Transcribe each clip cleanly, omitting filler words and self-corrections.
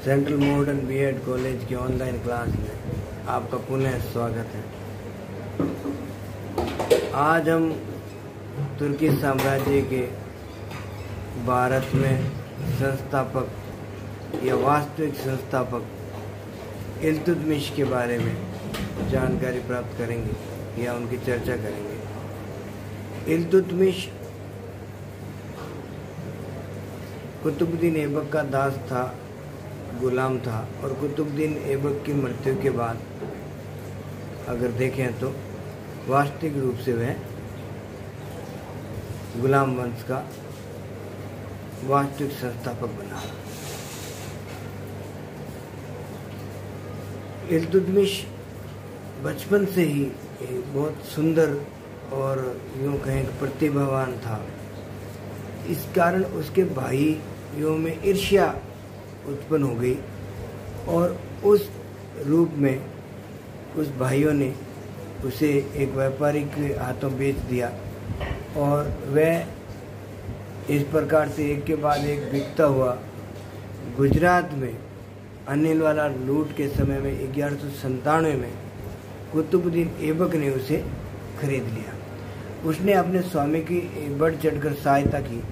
Central modern BEd college की online class में आपका पुनः स्वागत है। आज हम तुर्की साम्राज्य के भारत में संस्थापक या वास्तविक संस्थापक इल्तुतमिश के बारे में जानकारी प्राप्त करेंगे या उनकी चर्चा करेंगे। इल्तुतमिश कुतुबुद्दीन ऐबक का दास था, गुलाम था और कुतुबुद्दीन ऐबक की मृत्यु के बाद अगर देखें तो वास्तविक रूप से वह गुलाम वंश का वास्तविक संस्थापक बना। इल्तुतमिश बचपन से ही बहुत सुंदर और यूँ कहें प्रतिभावान था। इस कारण उसके भाइयों में ईर्ष्या उत्पन्न हो गई और उस रूप में उस भाइयों ने उसे एक व्यापारी के हाथों बेच दिया और वह इस प्रकार से एक के बाद एक बिकता हुआ गुजरात में अनिलवाला लूट के समय में 1197 में कुतुबुद्दीन ऐबक ने उसे खरीद लिया। उसने अपने स्वामी की बढ़ चढ़कर सहायता की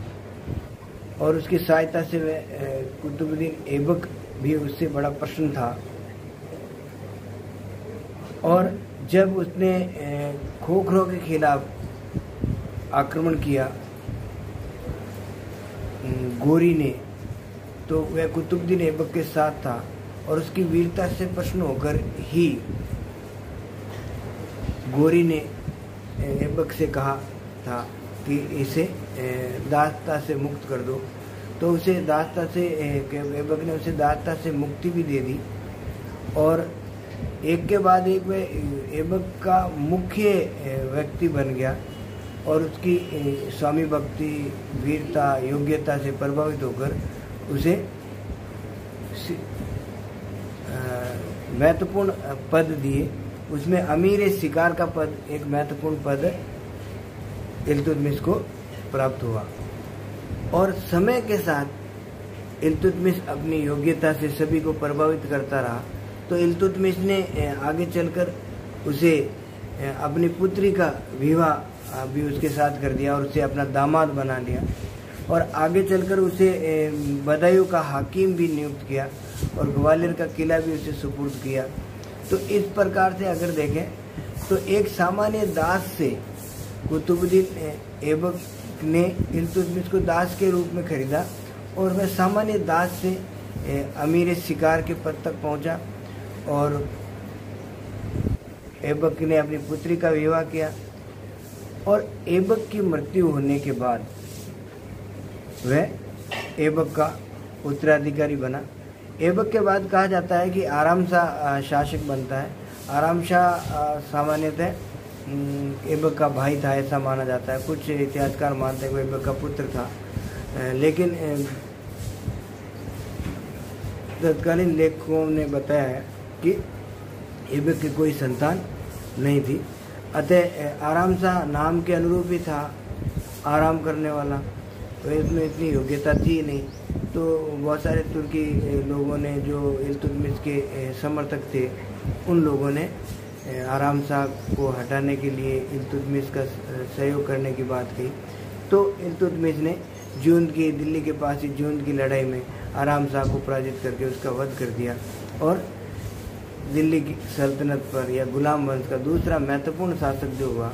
और उसकी सहायता से वह कुतुबुद्दीन ऐबक भी उससे बड़ा प्रसन्न था। और जब उसने खोखरों के खिलाफ आक्रमण किया गोरी ने, तो वह कुतुबुद्दीन ऐबक के साथ था और उसकी वीरता से प्रसन्न होकर ही गोरी ने ऐबक से कहा था कि इसे दासता से मुक्त कर दो। तो उसे दासता से ऐबक ने उसे दासता से मुक्ति भी दे दी और एक के बाद एक वह ऐबक का मुख्य व्यक्ति बन गया और उसकी स्वामी भक्ति, वीरता, योग्यता से प्रभावित होकर उसे महत्वपूर्ण पद दिए। उसमें अमीर शिकार का पद एक महत्वपूर्ण पद इल्तुतमिश को प्राप्त हुआ और समय के साथ इल्तुतमिश अपनी योग्यता से सभी को प्रभावित करता रहा। तो इल्तुतमिश ने आगे चलकर उसे अपनी पुत्री का विवाह भी उसके साथ कर दिया और उसे अपना दामाद बना लिया और आगे चलकर उसे बदायूं का हाकिम भी नियुक्त किया और ग्वालियर का किला भी उसे सुपुर्द किया। तो इस प्रकार से अगर देखें तो एक सामान्य दास से कुतुबुद्दीन ऐबक ने इल्तुतमिश को दास के रूप में खरीदा और वह सामान्य दास से अमीर शिकार के पद तक पहुंचा और ऐबक ने अपनी पुत्री का विवाह किया और ऐबक की मृत्यु होने के बाद वह ऐबक का उत्तराधिकारी बना। ऐबक के बाद कहा जाता है कि आराम शाह शासक बनता है। आराम शाह सामान्यतः ऐबक का भाई था ऐसा माना जाता है। कुछ इतिहासकार मानते हैं कि ऐबक का पुत्र था, लेकिन तत्कालीन लेखकों ने बताया है कि ऐबक की कोई संतान नहीं थी। अतः आराम शाह नाम के अनुरूप ही था, आराम करने वाला, तो इसमें इतनी योग्यता थी नहीं। तो बहुत सारे तुर्की लोगों ने जो इल्तुतमिश के समर्थक थे उन लोगों ने आराम शाह को हटाने के लिए इल्तुतमिश का सहयोग करने की बात कही। तो इल्तुतमिश ने जूंद की दिल्ली के पास ही जूंद की लड़ाई में आराम शाह को पराजित करके उसका वध कर दिया और दिल्ली की सल्तनत पर या गुलाम वंश का दूसरा महत्वपूर्ण शासक जो हुआ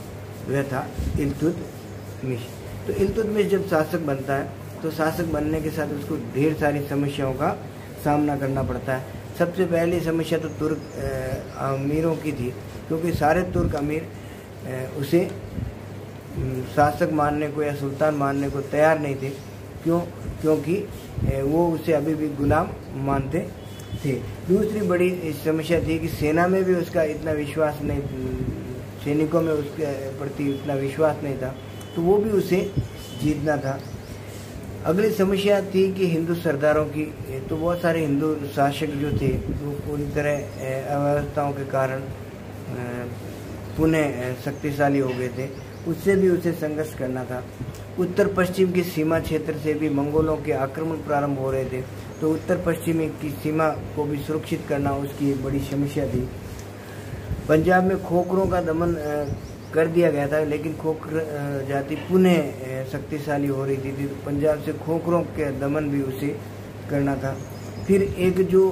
वह था इल्तुतमिश। तो इल्तुतमिश जब शासक बनता है तो शासक बनने के साथ उसको ढेर सारी समस्याओं का सामना करना पड़ता है। सबसे पहली समस्या तो तुर्क अमीरों की थी, क्योंकि सारे तुर्क अमीर उसे शासक मानने को या सुल्तान मानने को तैयार नहीं थे। क्योंकि वो उसे अभी भी गुलाम मानते थे। दूसरी बड़ी समस्या थी कि सेना में भी उसका इतना विश्वास नहीं, सैनिकों में उसके प्रति इतना विश्वास नहीं था, तो वो भी उसे जीतना था। अगली समस्या थी कि हिंदू सरदारों की। तो बहुत सारे हिंदू शासक जो थे वो पूरी तरह अव्यवस्थाओं के कारण पुनः शक्तिशाली हो गए थे, उससे भी उसे संघर्ष करना था। उत्तर पश्चिम की सीमा क्षेत्र से भी मंगोलों के आक्रमण प्रारंभ हो रहे थे, तो उत्तर पश्चिम की सीमा को भी सुरक्षित करना उसकी एक बड़ी समस्या थी। पंजाब में खोखरों का दमन कर दिया गया था, लेकिन खोखर जाति पुनः शक्तिशाली हो रही थी, तो पंजाब से खोखरों के दमन भी उसे करना था। फिर एक जो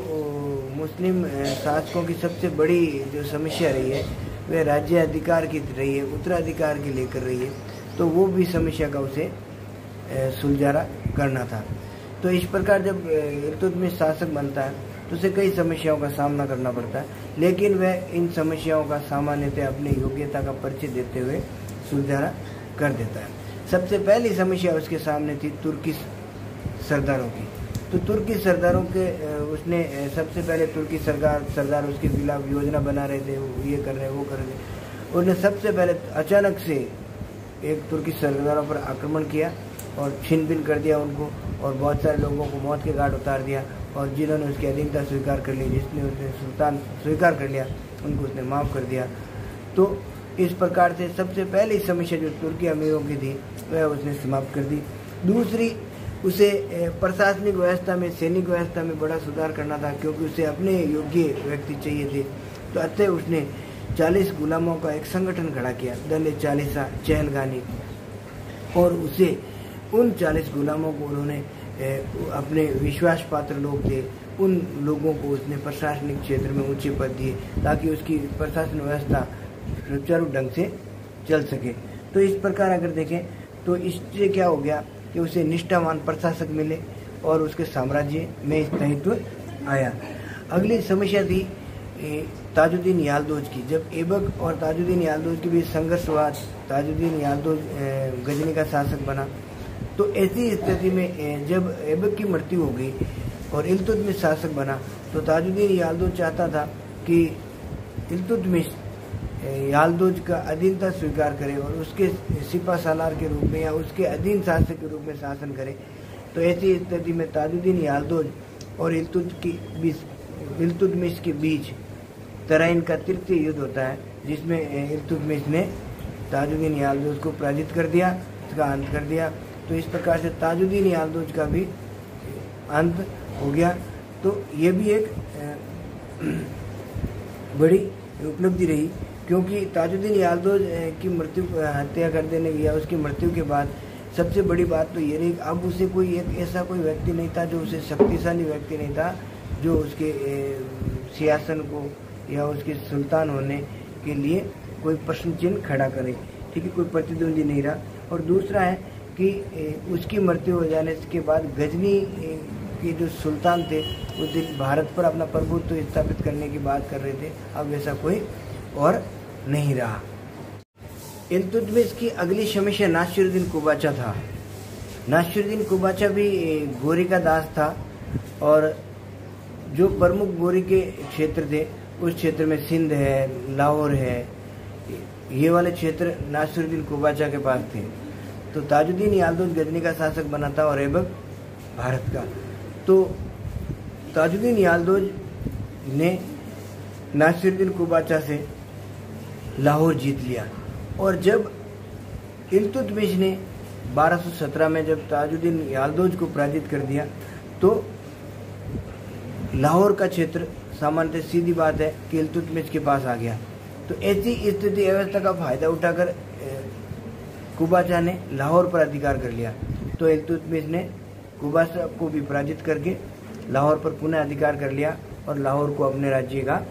मुस्लिम शासकों की सबसे बड़ी जो समस्या रही है वह राज्य अधिकार की रही है, उत्तराधिकार की लेकर रही है, तो वो भी समस्या का उसे सुलझारा करना था। तो इस प्रकार जब इल्तुतमिश शासक बनता है तो उसे कई समस्याओं का सामना करना पड़ता है, लेकिन वह इन समस्याओं का सामान्यतः अपनी योग्यता का परिचय देते हुए सुलझारा कर देता है। सबसे पहली समस्या उसके सामने थी तुर्की सरदारों की। तो तुर्की सरदारों के उसने सबसे पहले तुर्की सरदार उसके खिलाफ योजना बना रहे थे, ये कर रहे वो कर रहे। उसने सबसे पहले अचानक से एक तुर्की सरदारों पर आक्रमण किया और छीन बीन कर दिया उनको, और बहुत सारे लोगों को मौत के घाट उतार दिया, और जिन्होंने उसकी अधीनता स्वीकार कर ली, जिसने उसने सुल्तान स्वीकार कर लिया, उनको उसने माफ़ कर दिया। तो इस प्रकार से सबसे पहली समस्या जो तुर्की अमीरों की थी वह उसने समाप्त कर दी। दूसरी, उसे प्रशासनिक व्यवस्था में, सैनिक व्यवस्था में बड़ा सुधार करना था, क्योंकि उसे अपने योग्य व्यक्ति चाहिए थे। तो अतः उसने 40 गुलामों का एक संगठन खड़ा किया, दल 40 चहलगानी, और उसे उन 40 गुलामों को उन्होंने अपने विश्वास पात्र लोग थे, उन लोगों को उसने प्रशासनिक क्षेत्र में ऊंचे पद दिए, ताकि उसकी प्रशासन व्यवस्था सुचारू ढंग से चल सके। तो इस प्रकार अगर देखें तो इससे क्या हो गया कि उसे निष्ठावान प्रशासक मिले और उसके साम्राज्य में स्थायित्व आया। अगली समस्या थी ताजुद्दीन याल्दोज की। जब ऐबक और ताजुद्दीन याल्दोज के बीच संघर्ष हुआ, ताजुद्दीन याल्दोज गजनी का शासक बना, तो ऐसी स्थिति में जब ऐबक की मृत्यु हो गई और इल्तुतमिश शासक बना, तो ताजुद्दीन याल्दोज चाहता था कि इल्तुतमिश याल्दोज का अधीनता स्वीकार करे और उसके सिपा सालार के रूप में या उसके अधीन शासक के रूप में शासन करे। तो ऐसी स्थिति में ताजुद्दीन याल्दोज और इल्तुतमिश के बीच तराइन का तृतीय युद्ध होता है, जिसमें इल्तुतमिश ने ताजुद्दीन याल्दोज को पराजित कर दिया, उसका अंत कर दिया। तो इस प्रकार से ताजुद्दीन याल्दोज का भी अंत हो गया। तो ये भी एक बड़ी उपलब्धि रही, क्योंकि ताजुद्दीन याल्दोज की मृत्यु हत्या कर देने या उसकी मृत्यु के बाद सबसे बड़ी बात तो ये रही, अब उसे कोई एक ऐसा कोई व्यक्ति नहीं था, जो उसे शक्तिशाली व्यक्ति नहीं था, जो उसके सियासन को या उसके सुल्तान होने के लिए कोई प्रश्न चिन्ह खड़ा करे। ठीक है, कोई प्रतिद्वंदी नहीं रहा। और दूसरा है कि उसकी मृत्यु हो जाने के बाद गजनी के जो सुल्तान थे वो भारत पर अपना प्रभुत्व स्थापित करने की बात कर रहे थे, अब वैसा कोई और नहीं रहा। इल्तुतमिश की अगली समस्या नासिरुद्दीन कुबाचा था। नासिरुद्दीन कुबाचा भी गोरी का दास था, और जो प्रमुख गोरी के क्षेत्र थे उस क्षेत्र में सिंध है, लाहौर है, ये वाले क्षेत्र नासिरुद्दीन कुबाचा के पास थे। तो ताजुद्दीन याल्दोज गजनी का शासक बना था और ऐबक भारत का। तो ताजुद्दीन याल्दोज ने नासिरुद्दीन कुबाचा से लाहौर जीत लिया, और जब इल्तुतमिश ने 1217 में जब ताजुद्दीन याल्दोज को पराजित कर दिया, तो लाहौर का क्षेत्र सामान्यतः सीधी बात है कि इल्तुतमिश के पास आ गया। तो ऐसी स्थिति अवस्था का फायदा उठाकर कुबाचा ने लाहौर पर अधिकार कर लिया। तो इल्तुतमिश ने कुबाचा को भी पराजित करके लाहौर पर पुनः अधिकार कर लिया और लाहौर को अपने राज्य का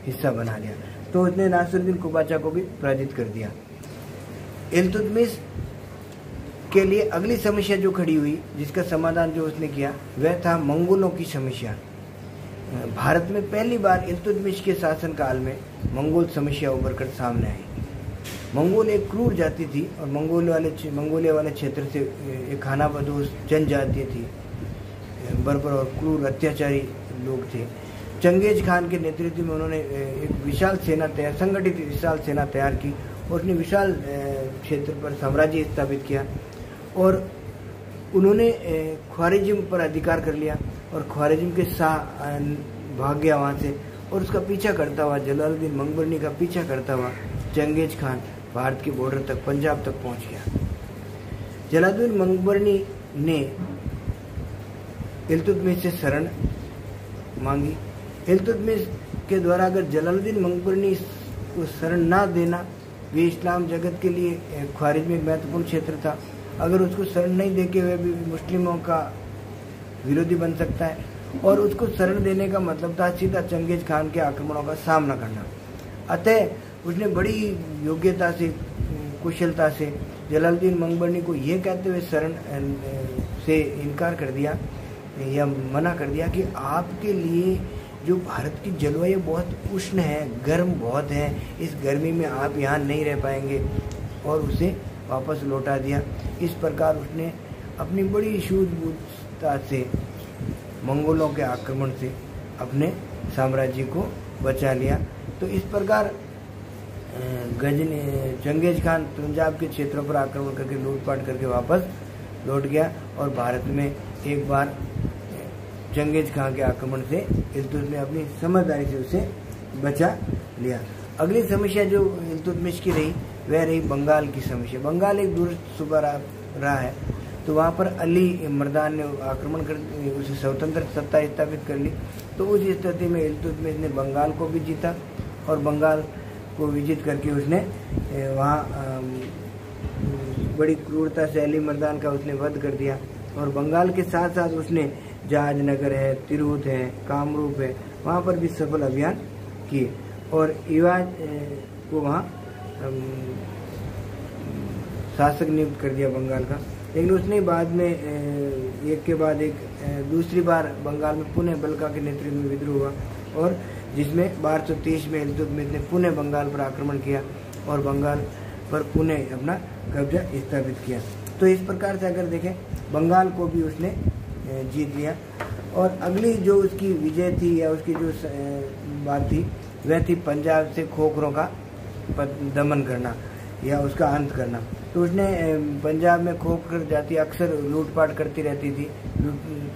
हिस्सा बना लिया। तो उसने नासिरुद्दीन कुबाचा को भी पराजित कर दिया। इल्तुतमिश के लिए अगली समस्या जो खड़ी हुई, जिसका समाधान जो उसने किया, वह था मंगोलों की समस्या। भारत में पहली बार इल्तुतमिश के शासनकाल में मंगोल समस्या उभर कर सामने आई। मंगोल एक क्रूर जाति थी और मंगोलिया वाले क्षेत्र से एक खानाबदोश जनजाति थी, बर्बर और क्रूर अत्याचारी लोग थे। चंगेज खान के नेतृत्व में उन्होंने एक विशाल सेना संगठित विशाल सेना तैयार की और उसने विशाल क्षेत्र पर साम्राज्य स्थापित किया, और उन्होंने ख्वारिज्म पर अधिकार कर लिया, और ख्वारिज्म के शाह भाग गया वहाँ से, और उसका पीछा करता हुआ जलालुद्दीन मंगबरनी का पीछा करता हुआ चंगेज खान भारत के बॉर्डर तक, पंजाब तक पहुँच गया। जलालुद्दीन मंगबरनी ने इल्तुतमिश से शरण मांगी। इल्तुतमिश के द्वारा अगर जलालुद्दीन मंगबरनी को शरण ना देना, वे इस्लाम जगत के लिए ख्वारिज में एक महत्वपूर्ण क्षेत्र था, अगर उसको शरण नहीं देके वह भी मुस्लिमों का विरोधी बन सकता है, और उसको शरण देने का मतलब था सीधा चंगेज खान के आक्रमणों का सामना करना। अतः उसने बड़ी योग्यता से, कुशलता से जलालुद्दीन मंगबरनी को यह कहते हुए शरण से इनकार कर दिया या मना कर दिया कि आपके लिए जो भारत की जलवायु बहुत उष्ण है, गर्म बहुत है, इस गर्मी में आप यहाँ नहीं रह पाएंगे, और उसे वापस लौटा दिया। इस प्रकार उसने अपनी बड़ी सूझबूझता से मंगोलों के आक्रमण से अपने साम्राज्य को बचा लिया। तो इस प्रकार चंगेज खान पंजाब के क्षेत्रों पर आक्रमण करके लूटपाट करके वापस लौट गया, और भारत में एक बार चंगेज खान के आक्रमण से इल्तुतमिश ने अपनी समझदारी से उसे बचा लिया। अगली समस्या जो इल्तुतमिश की रही वह रही बंगाल की समस्या। बंगाल एक दूरस्थ सूबा रहा है, तो वहाँ पर अली मर्दान ने आक्रमण कर उसे स्वतंत्र सत्ता स्थापित कर ली। तो उस स्थिति में इल्तुतमिश ने बंगाल को भी जीता, और बंगाल को विजित करके उसने वहाँ बड़ी क्रूरता से अली मर्दान का उसने वध कर दिया। और बंगाल के साथ साथ उसने जहाजनगर है, तिरहुत है, कामरूप है, वहाँ पर भी सफल अभियान किए, और इवाज को वहाँ शासक नियुक्त कर दिया बंगाल का। लेकिन उसने बाद में एक के बाद एक दूसरी बार बंगाल में पुनः बलका के नेतृत्व में विद्रोह हुआ, और जिसमें 1230 में इल्तुतमिश ने पुनः बंगाल पर आक्रमण किया और बंगाल पर पुनः अपना कब्जा स्थापित किया। तो इस प्रकार से अगर देखें, बंगाल को भी उसने जीत लिया। और अगली जो उसकी विजय थी या उसकी जो बात थी वह थी पंजाब से खोखरों का दमन करना या उसका अंत करना। तो उसने पंजाब में खोखर जाति अक्सर लूटपाट करती रहती थी,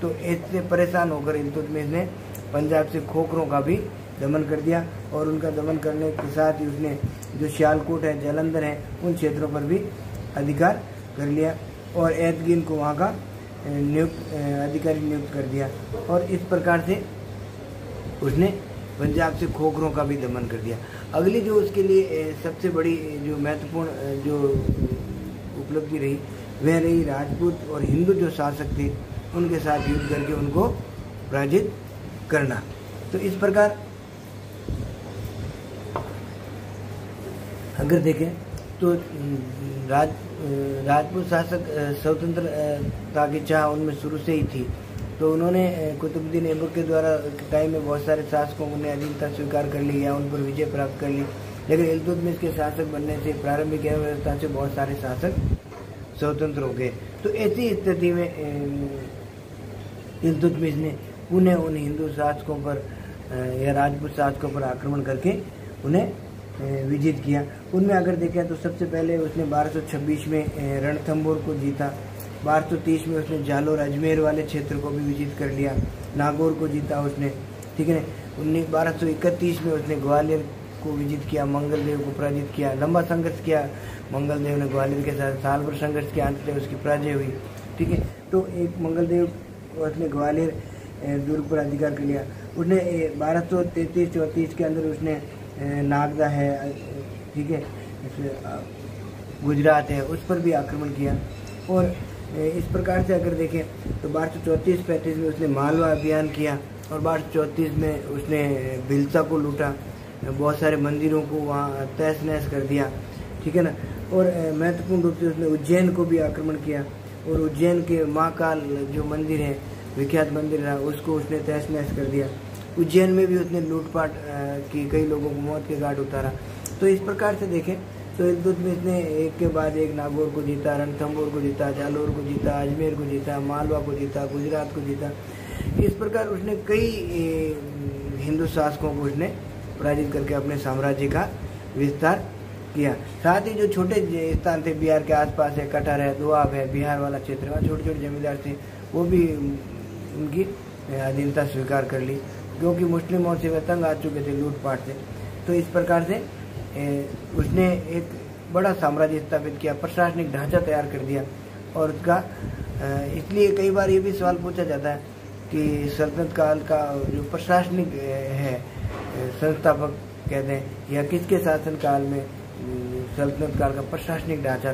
तो इससे परेशान होकर इल्तुतमिश ने पंजाब से खोखरों का भी दमन कर दिया, और उनका दमन करने के साथ ही उसने जो सियालकोट है, जालंधर है, उन क्षेत्रों पर भी अधिकार कर लिया, और एतगिन को वहाँ का अधिकारी नियुक्त कर दिया, और इस प्रकार से उसने पंजाब से खोखरों का भी दमन कर दिया। अगली जो उसके लिए सबसे बड़ी जो महत्वपूर्ण जो उपलब्धि रही वह रही राजपूत और हिंदू जो शासक थे उनके साथ युद्ध करके उनको पराजित करना। तो इस प्रकार अगर देखें तो राजपूत शासक स्वतंत्रता की चाह उनमें शुरू से ही थी। तो उन्होंने कुतुबुद्दीन ऐबक के द्वारा टाइम में बहुत सारे शासकों ने अधीनता स्वीकार कर ली या उन पर विजय प्राप्त कर ली, लेकिन इल्तुतमिश के शासक बनने से प्रारंभिक व्यवस्था से बहुत सारे शासक स्वतंत्र हो गए। तो ऐसी स्थिति में इल्तुतमिश ने पुनः उन हिंदू शासकों पर या राजपूत शासकों पर आक्रमण करके उन्हें विजित किया। उनमें अगर देखें तो सबसे पहले उसने 1226 में रणथंभौर को जीता, 1230 में उसने जालोर अजमेर वाले क्षेत्र को भी विजित कर लिया, नागौर को जीता उसने, ठीक है। 1231 में उसने ग्वालियर को विजित किया, मंगलदेव को पराजित किया, लंबा संघर्ष किया मंगलदेव ने ग्वालियर के साथ, साल भर संघर्ष किया, अंत में उसकी पराजय हुई, ठीक है। तो एक मंगलदेव उसने ग्वालियर दुर्ग पर अधिकार कर लिया। उसने 1233-34 के अंदर उसने नागदा है, ठीक है, गुजरात है, उस पर भी आक्रमण किया। और इस प्रकार से अगर देखें तो 1234-35 में उसने मालवा अभियान किया, और 1234 में उसने भिलसा को लूटा, बहुत सारे मंदिरों को वहाँ तहस नहस कर दिया, ठीक है ना। और महत्वपूर्ण रूप से उसने उज्जैन को भी आक्रमण किया, और उज्जैन के महाकाल जो मंदिर है, विख्यात मंदिर रहा, उसको उसने तहस नहस कर दिया। उज्जैन में भी उसने लूटपाट की, कई लोगों को मौत के घाट उतारा। तो इस प्रकार से देखें तो इल्तुतमिश ने एक के बाद एक नागौर को जीता, रणथंभौर को जीता, जालोर को जीता, अजमेर को जीता, मालवा को जीता, गुजरात को जीता। इस प्रकार उसने कई हिंदू शासकों को उसने पराजित करके अपने साम्राज्य का विस्तार किया। साथ ही जो छोटे स्थान थे बिहार के आसपास है, कटहर है, दोआब है, बिहार वाला क्षेत्र, वहाँ छोटे छोटे जमींदार थे, वो भी उनकी अधीनता स्वीकार कर ली, क्योंकि मुस्लिमों से वे तंग आ चुके थे लूटपाट से। तो इस प्रकार से उसने एक बड़ा साम्राज्य स्थापित किया, प्रशासनिक ढांचा तैयार कर दिया। और उसका इसलिए कई बार ये भी सवाल पूछा जाता है कि सल्तनत काल का जो प्रशासनिक है संस्थापक कहते हैं या किसके शासन काल में सल्तनत काल का प्रशासनिक ढांचा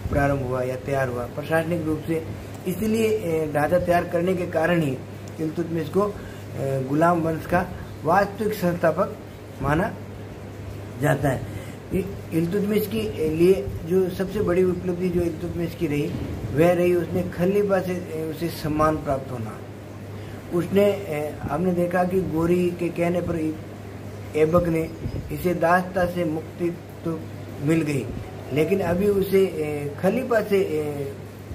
प्रारंभ हुआ या तैयार हुआ प्रशासनिक रूप से। इसलिए ढांचा तैयार करने के कारण ही इल्तुतमिश को गुलाम वंश का वास्तविक संस्थापक माना जाता है। इल्तुतमिश के लिए जो सबसे बड़ी उपलब्धि जो इल्तुतमिश की रही वह रही उसने खलीफा से उसे सम्मान प्राप्त होना। उसने हमने देखा कि गोरी के कहने पर ऐबक ने इसे दासता से मुक्ति तो मिल गई, लेकिन अभी उसे खलीफा से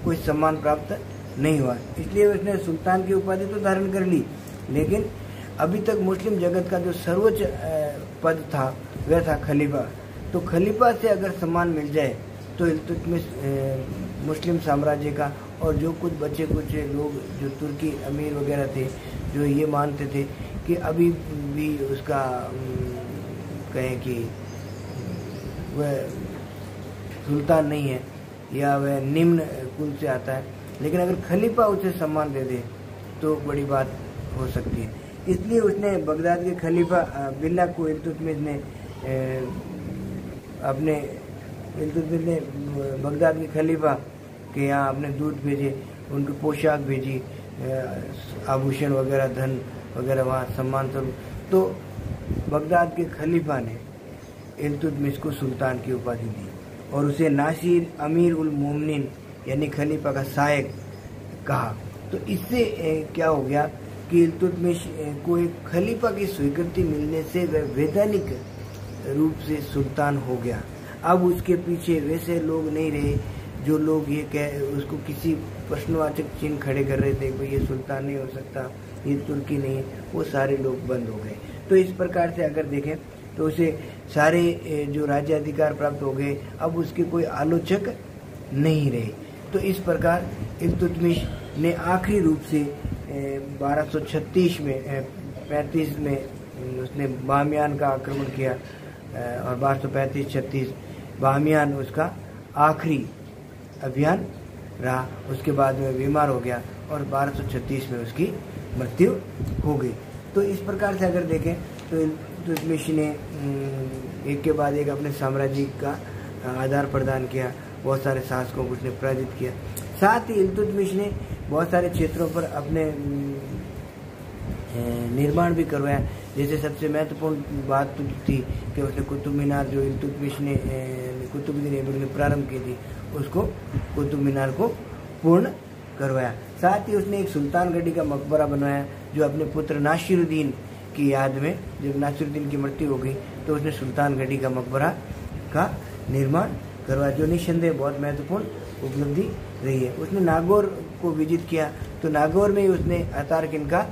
कोई सम्मान प्राप्त नहीं हुआ। इसलिए उसने सुल्तान की उपाधि तो धारण कर ली, लेकिन अभी तक मुस्लिम जगत का जो सर्वोच्च पद था वह था खलीफा। तो खलीफा से अगर सम्मान मिल जाए तो इल्तुतमिश मुस्लिम साम्राज्य का और जो कुछ बचे कुछ लोग जो तुर्की अमीर वगैरह थे जो ये मानते थे कि अभी भी उसका कहें कि वह सुल्तान नहीं है या वह निम्न कुल से आता है, लेकिन अगर खलीफा उसे सम्मान दे दे तो बड़ी बात हो सकती है। इसलिए उसने बगदाद के खलीफा बिल्ला को इल्तुतमिश ने बगदाद के खलीफा के यहाँ अपने दूत भेजे, उनकी पोशाक भेजी, आभूषण वगैरह धन वगैरह वहाँ सम्मान स्वरूप। तो बगदाद के खलीफा ने इल्तुतमिश को सुल्तान की उपाधि दी और उसे नासिर अमीर उल मोमिनीन यानी खलीफा का सहायक कहा। तो इससे क्या हो गया कि इल्तुतमिश को एक खलीफा की स्वीकृति मिलने से वह वैधानिक रूप से सुल्तान हो गया। अब उसके पीछे वैसे लोग नहीं रहे जो लोग ये उसको किसी प्रश्नवाचक चिन्ह खड़े कर रहे थे, भाई ये सुल्तान नहीं हो सकता, ये तुर्की नहीं, वो सारे लोग बंद हो गए। तो इस प्रकार से अगर देखें तो उसे सारे जो राज्य अधिकार प्राप्त हो गए, अब उसके कोई आलोचक नहीं रहे। तो इस प्रकार इल्तुतमिश ने आखिरी रूप से 1236 में 35 में उसने बामियान का आक्रमण किया और 1235-36 बामियान उसका आखिरी अभियान रहा। उसके बाद में बीमार हो गया और 1236 में उसकी मृत्यु हो गई। तो इस प्रकार से अगर देखें तो इल्तुतमिश ने एक के बाद एक अपने साम्राज्य का आधार प्रदान किया, बहुत सारे शासकों को उसने पराजित किया। साथ ही इल्तुतमिश ने बहुत सारे क्षेत्रों पर अपने निर्माण भी करवाया। जैसे सबसे महत्वपूर्ण बात तो थी कि उसने कुतुब मीनार जो इल्तुतमिश ने कुतुबुद्दीन ऐबक ने प्रारंभ की थी उसको कुतुब मीनार को पूर्ण करवाया। साथ ही उसने एक सुल्तानगढ़ी का मकबरा बनवाया जो अपने पुत्र नासिरुद्दीन की याद में, जब नासिरुद्दीन की मृत्यु हो गई तो उसने सुल्तानगढ़ी का मकबरा का निर्माण करवाया, जो निस्संदेह बहुत महत्वपूर्ण उपलब्धि रही है। उसने नागौर को विजिट किया तो नागौर में ही उसने अतारकिन का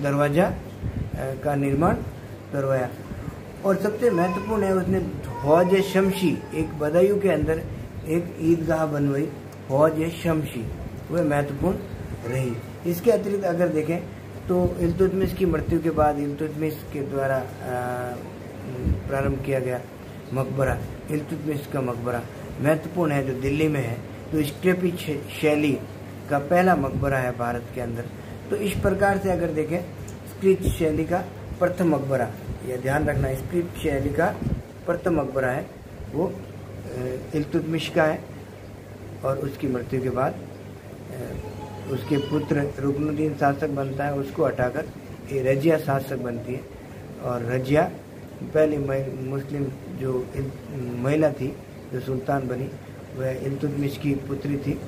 दरवाजा का निर्माण करवाया। और सबसे महत्वपूर्ण है उसने हौज शमशी, एक बदायूं के अंदर एक ईदगाह बनवाई, हौज शमशी, वह महत्वपूर्ण रही। इसके अतिरिक्त अगर देखें तो इल्तुतमिश की मृत्यु के बाद इल्तुतमिश के द्वारा प्रारंभ किया गया मकबरा, इल्तुतमिश का मकबरा महत्वपूर्ण है, जो दिल्ली में है, तो स्क्रिप्ट शैली का पहला मकबरा है भारत के अंदर। तो इस प्रकार से अगर देखें स्क्रिप्ट शैली का प्रथम मकबरा, यह ध्यान रखना, स्क्रिप्ट शैली का प्रथम मकबरा है वो इल्तुतमिश का है। और उसकी मृत्यु के बाद उसके पुत्र रुकनुद्दीन शासक बनता है, उसको हटाकर रजिया शासक बनती है। और रजिया पहली मुस्लिम जो महिला थी जो सुल्तान बनी वह इल्तुतमिश की पुत्री थी,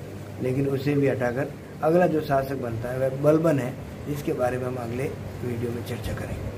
लेकिन उसे भी हटाकर अगला जो शासक बनता है वह बलबन है, जिसके बारे में हम अगले वीडियो में चर्चा करेंगे।